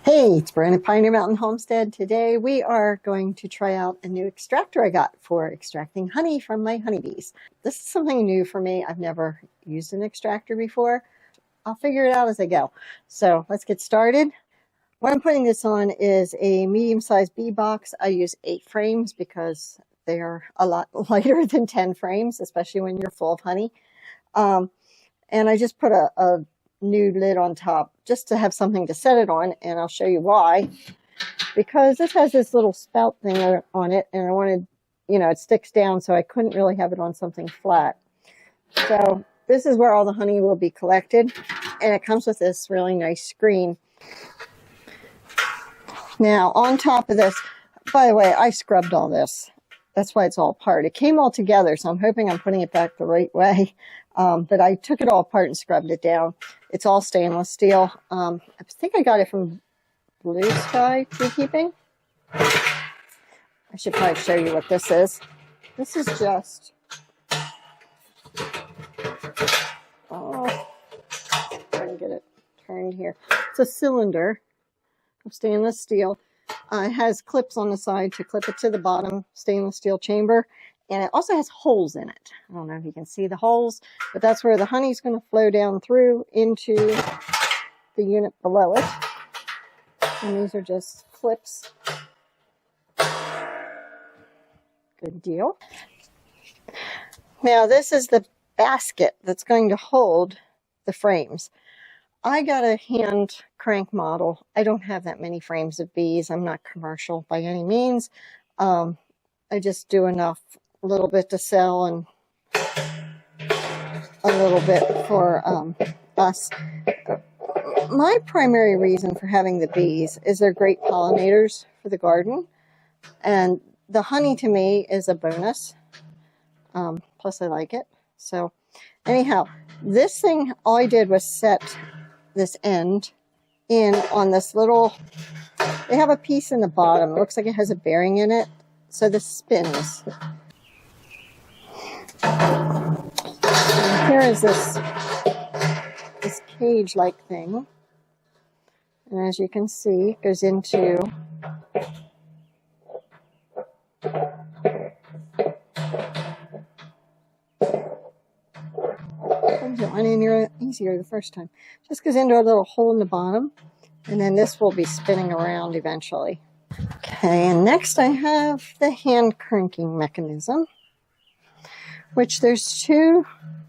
Hey, it's Bren at Pioneer Mountain Homestead. Today we are going to try out a new extractor I got for extracting honey from my honeybees. This is something new for me. I've never used an extractor before. I'll figure it out as I go. So let's get started. What I'm putting this on is a medium-sized bee box. I use 8 frames because they're a lot lighter than 10 frames, especially when you're full of honey. And I just put a new lid on top just to have something to set it on, and I'll show you why. Because this has this little spout thing on it, and I wanted, it sticks down, so I couldn't really have it on something flat. So this is where all the honey will be collected, and it comes with this really nice screen. Now on top of this, by the way, I scrubbed all this. That's why it's all apart. It came all together, so I'm hoping I'm putting it back the right way. But I took it all apart and scrubbed it down. It's all stainless steel. I think I got it from Blue Sky Beekeeping. I should probably show you what this is. This is just... try to get it turned here. It's a cylinder of stainless steel. It has clips on the side to clip it to the bottom stainless steel chamber. And it also has holes in it. I don't know if you can see the holes, but that's where the honey is going to flow down through into the unit below it. And these are just clips. Good deal. Now this is the basket that's going to hold the frames. I got a hand crank model. I don't have that many frames of bees. I'm not commercial by any means. I just do enough, a little bit to sell and a little bit for us. My primary reason for having the bees is they're great pollinators for the garden, and the honey to me is a bonus. Plus I like it. So anyhow, this thing, all I did was set this end in on this little, they have a piece in the bottom. It looks like it has a bearing in it. So this spins. And here is this cage-like thing. And as you can see, it goes into it went in easier the first time. Just goes into a little hole in the bottom, and then this will be spinning around eventually. Okay, and next I have the hand cranking mechanism, which there's 2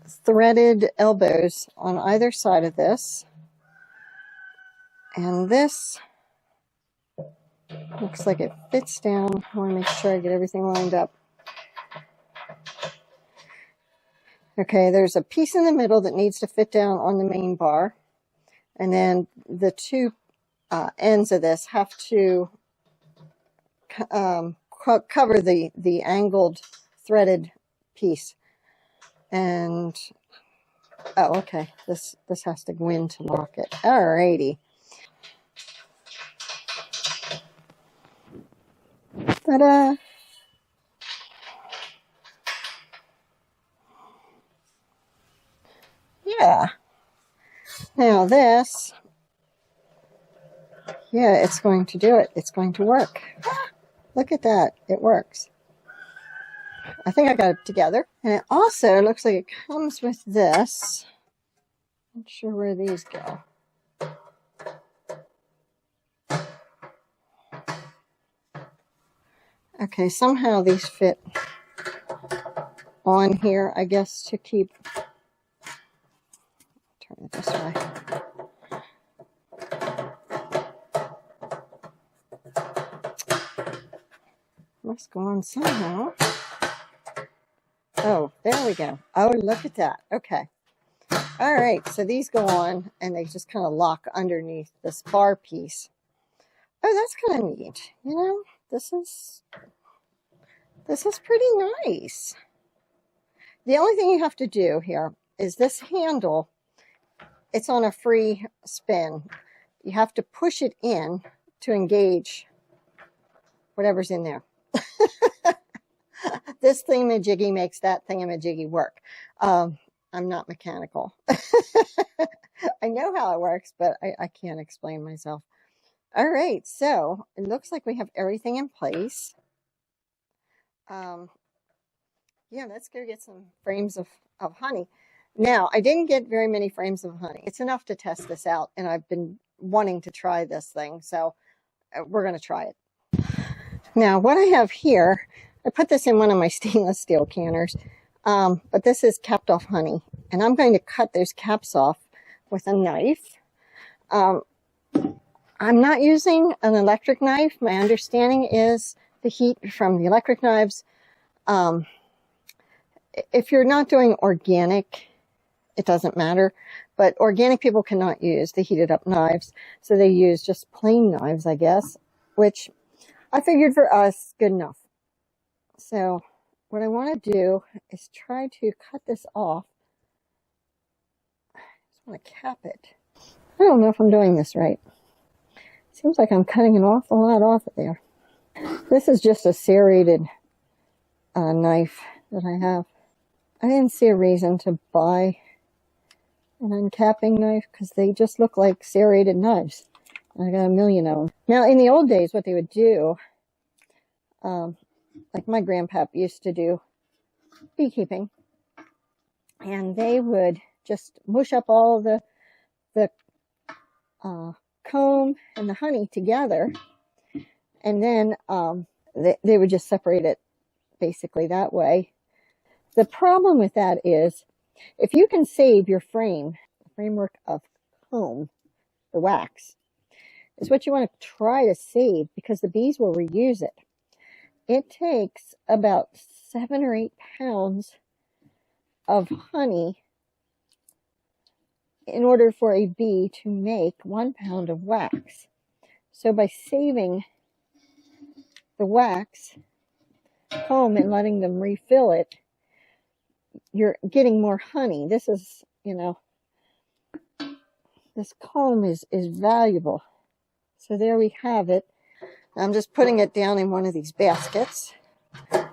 threaded elbows on either side of this. And this looks like it fits down. I want to make sure I get everything lined up. Okay, there's a piece in the middle that needs to fit down on the main bar. And then the 2 ends of this have to cover the angled threaded piece. And oh, okay, this has to go in to lock it. Alrighty. Ta-da! Yeah. Now this, yeah, it's going to do it. It's going to work. Look at that. It works. I think I got it together. And it also looks like it comes with this. Not sure where these go. Okay, somehow these fit on here, I guess, to keep... Turn it this way. Must go on somehow. Oh, there we go. Oh, look at that. Okay. All right, so these go on, and they just kind of lock underneath this bar piece. Oh, that's kind of neat. This is pretty nice. The only thing you have to do here is this handle, it's on a free spin. You have to push it in to engage whatever's in there. This thingamajiggy makes that thingamajiggy work. I'm not mechanical. I know how it works, but I can't explain myself. All right, so it looks like we have everything in place. Yeah, let's go get some frames of honey. Now, I didn't get very many frames of honey. It's enough to test this out, and I've been wanting to try this thing, so we're going to try it. Now, what I have here, I put this in one of my stainless steel canners, but this is capped off honey, and I'm going to cut those caps off with a knife. I'm not using an electric knife. My understanding is the heat from the electric knives. If you're not doing organic, it doesn't matter. But organic people cannot use the heated up knives. So they use just plain knives, I guess, which I figured for us, good enough. So what I want to do is try to cut this off. I just want to cap it. I don't know if I'm doing this right. Seems like I'm cutting an awful lot off of there. This is just a serrated knife that I have. I didn't see a reason to buy an uncapping knife because they just look like serrated knives. I got a million of them. Now, in the old days, what they would do, like my grandpap used to do beekeeping, and they would just mush up all the comb and the honey together, and then they would just separate it basically that way. The problem with that is if you can save your framework of comb, the wax, is what you want to try to save because the bees will reuse it. It takes about 7 or 8 pounds of honey in order for a bee to make 1 pound of wax. So by saving the wax comb and letting them refill it, you're getting more honey. This is, this comb is valuable. So there we have it. I'm just putting it down in one of these baskets.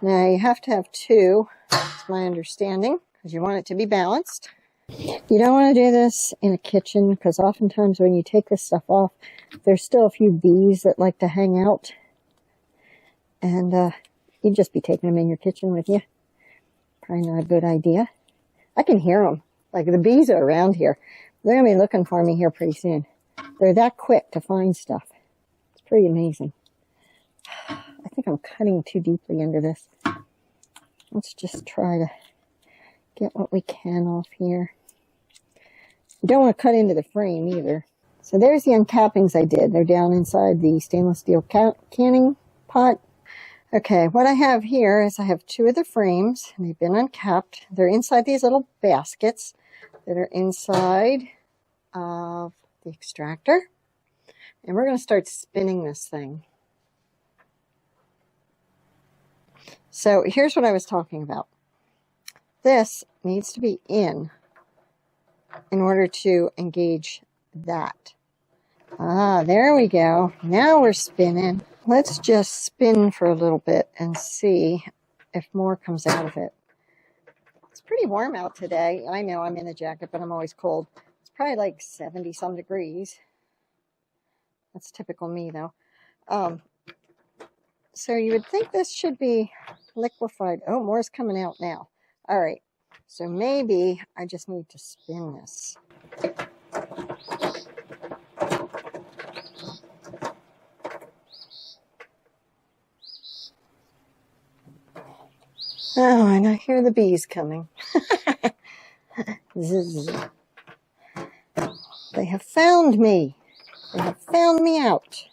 Now you have to have 2, that's my understanding, because you want it to be balanced. You don't want to do this in a kitchen because oftentimes when you take this stuff off, there's still a few bees that like to hang out. And you'd just be taking them in your kitchen with you. Probably not a good idea. I can hear them. Like the bees are around here. They're going to be looking for me here pretty soon. They're that quick to find stuff. It's pretty amazing. I think I'm cutting too deeply into this. Let's just try to get what we can off here. You don't want to cut into the frame either. So there's the uncappings I did. They're down inside the stainless steel canning pot. Okay, what I have here is I have 2 of the frames, and they've been uncapped. They're inside these little baskets that are inside of the extractor. And we're going to start spinning this thing. So here's what I was talking about. This needs to be in order to engage that. Ah, there we go. Now we're spinning. Let's just spin for a little bit and see if more comes out of it. It's pretty warm out today. I know I'm in a jacket, but I'm always cold. It's probably like 70 some degrees. That's typical me though. So you would think this should be liquefied. Oh, more's coming out now. All right. So maybe I just need to spin this. Oh, and I hear the bees coming. Zzz. They have found me. They have found me out.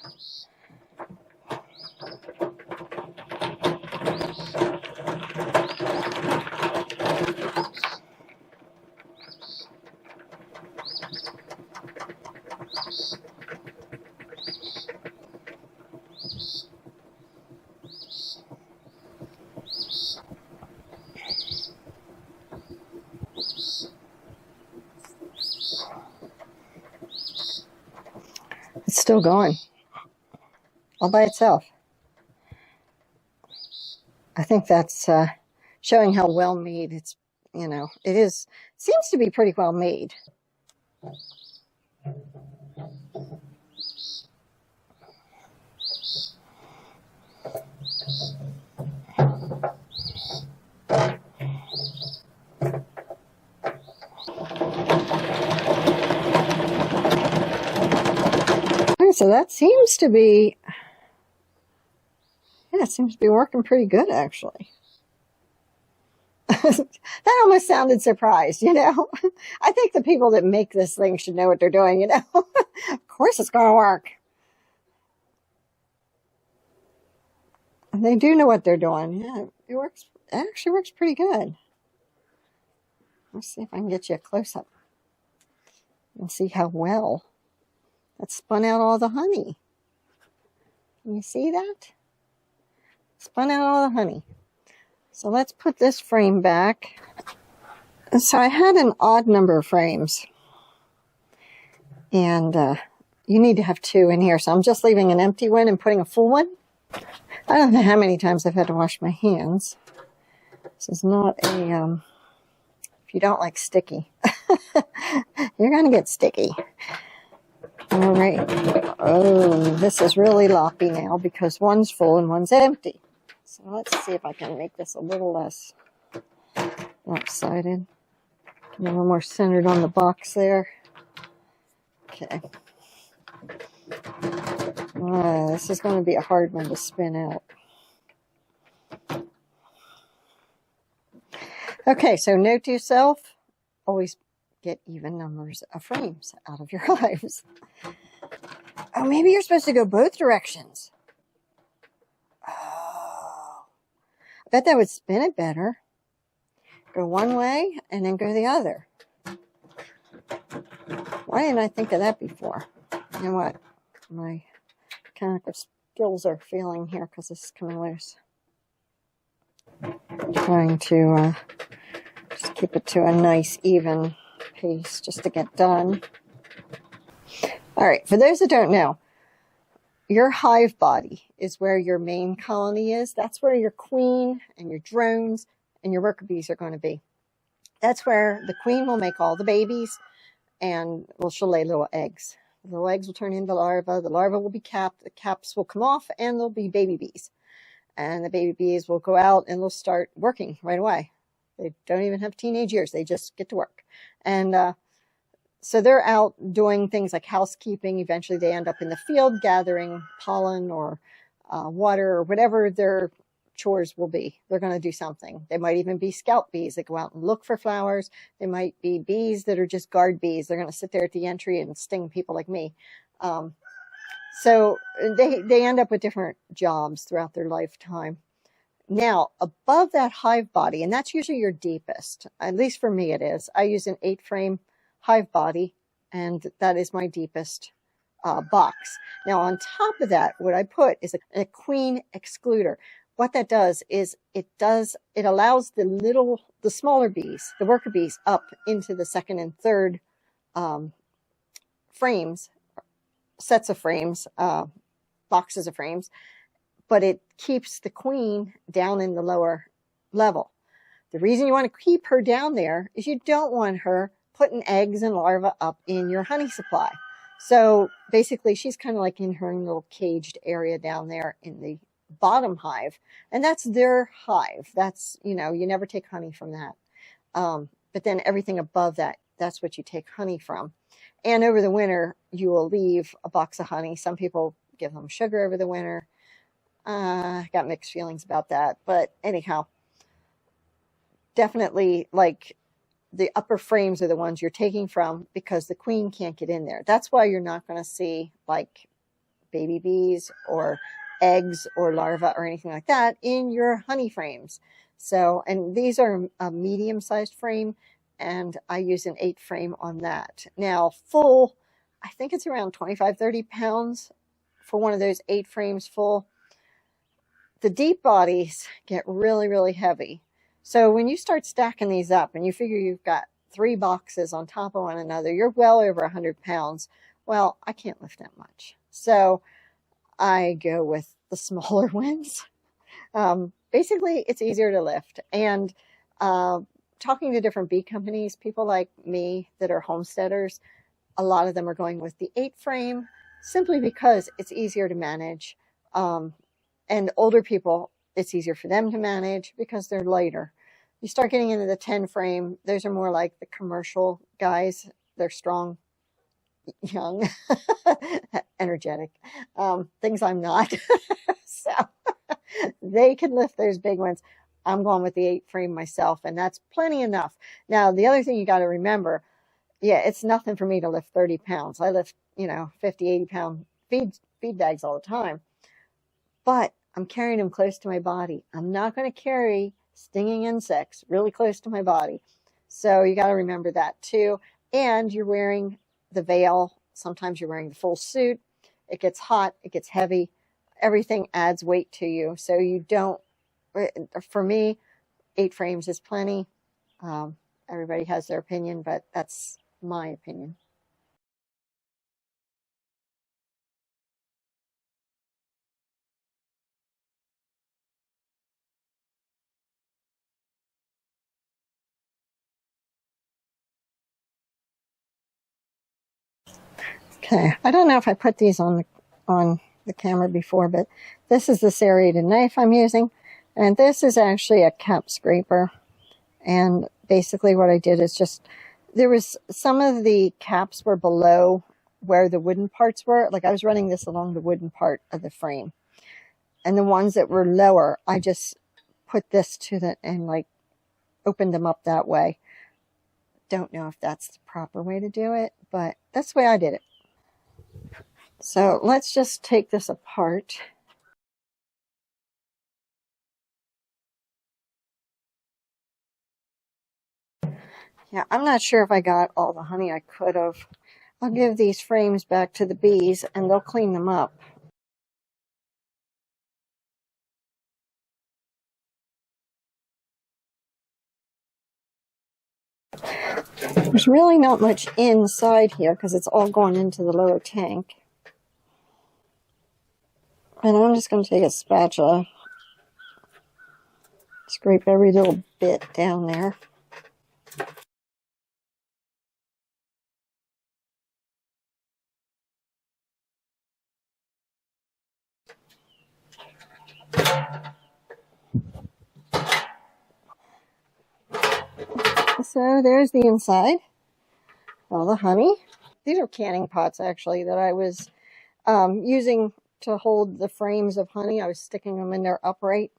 It's still going, all by itself. I think that's showing how well made it's, it is. Seems to be pretty well made. right, so that seems to be, yeah, it seems to be working pretty good, actually. That almost sounded surprised, you know. I think the people that make this thing should know what they're doing, you know. Of course it's going to work. And they do know what they're doing. Yeah, it works. It actually works pretty good. Let's see if I can get you a close-up and see how well that spun out all the honey. Can you see that? Spun out all the honey. So let's put this frame back. So I had an odd number of frames. And you need to have 2 in here. So I'm just leaving an empty one and putting a full one. I don't know how many times I've had to wash my hands. This is not a, if you don't like sticky, you're going to get sticky. All right. Oh, this is really loppy now because one's full and one's empty. So let's see if I can make this a little less lopsided. A little more centered on the box there. Okay. This is going to be a hard one to spin out. Okay, so note to yourself, always get even numbers of frames out of your hives. Oh, maybe you're supposed to go both directions. Oh, I bet that would spin it better. Go one way and then go the other. Why didn't I think of that before? You know what? My mechanical skills are failing here because this is coming loose. Trying to just keep it to a nice even pace just to get done. All right, for those that don't know, your hive body is where your main colony is. That's where your queen and your drones and your worker bees are going to be. That's where the queen will make all the babies, and well, she'll lay little eggs. The little eggs will turn into larvae. The larvae will be capped. The caps will come off, and there'll be baby bees. And the baby bees will go out and they'll start working right away. They don't even have teenage years. They just get to work. And so they're out doing things like housekeeping. Eventually they end up in the field gathering pollen or water or whatever their chores will be. They're going to do something. They might even be scout bees that go out and look for flowers. They might be bees that are just guard bees. They're going to sit there at the entry and sting people like me. So they end up with different jobs throughout their lifetime. Now, above that hive body, and that's usually your deepest, at least for me it is. I use an 8-frame hive body, and that is my deepest box. Now, on top of that, what I put is a queen excluder. What that does is it allows the smaller bees, the worker bees, up into the second and third frames, sets of frames, boxes of frames, but it keeps the queen down in the lower level. The reason you want to keep her down there is you don't want her putting eggs and larvae up in your honey supply. So basically she's kind of like in her little caged area down there in the bottom hive, and that's their hive. That's, you know, you never take honey from that. But then everything above that, that's what you take honey from. And over the winter, you will leave a box of honey. Some people give them sugar over the winter. I got mixed feelings about that. But anyhow, definitely like the upper frames are the ones you're taking from because the queen can't get in there. That's why you're not going to see like baby bees or eggs or larvae or anything like that in your honey frames. So, and these are a medium-sized frame, and I use an 8-frame on that. Now, full, I think it's around 25, 30 pounds for one of those 8 frames full. The deep bodies get really, really heavy. So when you start stacking these up and you figure you've got 3 boxes on top of one another, you're well over 100 pounds. Well, I can't lift that much. So I go with the smaller ones. Basically, it's easier to lift. And talking to different bee companies, people like me that are homesteaders, a lot of them are going with the 8-frame simply because it's easier to manage. And older people, it's easier for them to manage because they're lighter. You start getting into the 10-frame, those are more like the commercial guys. They're strong, young, energetic, things I'm not. So they can lift those big ones. I'm going with the 8 frame myself, and that's plenty enough. Now, the other thing you got to remember, yeah, it's nothing for me to lift 30 pounds. I lift, 50, 80-pound feed bags all the time, but I'm carrying them close to my body. I'm not going to carry stinging insects really close to my body. So you got to remember that too. And you're wearing the veil. Sometimes you're wearing the full suit. It gets hot. It gets heavy. Everything adds weight to you. So you don't, for me, 8 frames is plenty. Everybody has their opinion, but that's my opinion. Okay, I don't know if I put these on the camera before, but this is the serrated knife I'm using, and this is actually a cap scraper. And basically what I did is just, there was some of the caps were below where the wooden parts were. Like I was running this along the wooden part of the frame, and the ones that were lower, I just put this to the, and like opened them up that way. Don't know if that's the proper way to do it, but that's the way I did it. So let's just take this apart. Yeah, I'm not sure if I got all the honey I could have. I'll give these frames back to the bees and they'll clean them up. There's really not much inside here because it's all going into the lower tank. And I'm just going to take a spatula, scrape every little bit down there. So there's the inside, all the honey. These are canning pots actually that I was using to hold the frames of honey. I was sticking them in there upright.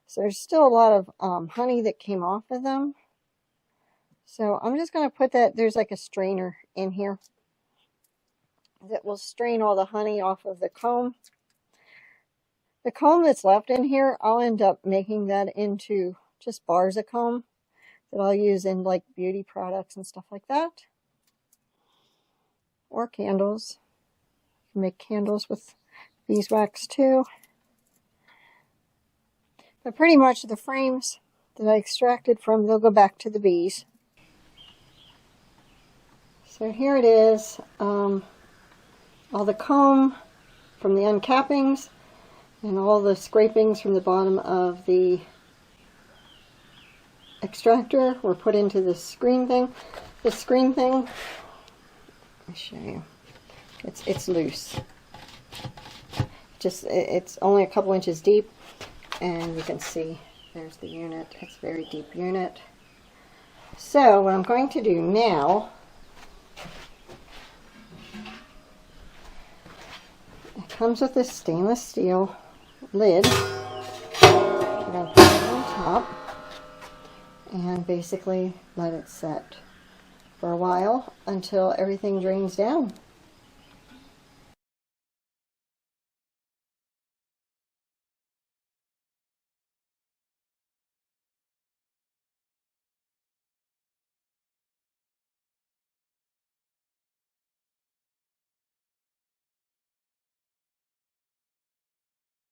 So there's still a lot of honey that came off of them. So I'm just going to put that, there's like a strainer in here that will strain all the honey off of the comb. The comb that's left in here, I'll end up making that into just bars of comb that I'll use in like beauty products and stuff like that. Or candles. You can make candles with beeswax too. But pretty much the frames that I extracted from, they'll go back to the bees. So here it is, all the comb from the uncappings and all the scrapings from the bottom of the extractor were put into this screen thing. This screen thing, let me show you, it's loose. It's only a couple inches deep, and you can see there's the unit. It's a very deep unit. So what I'm going to do now, it comes with this stainless steel lid. I'm going to put it on top and basically let it set for a while until everything drains down.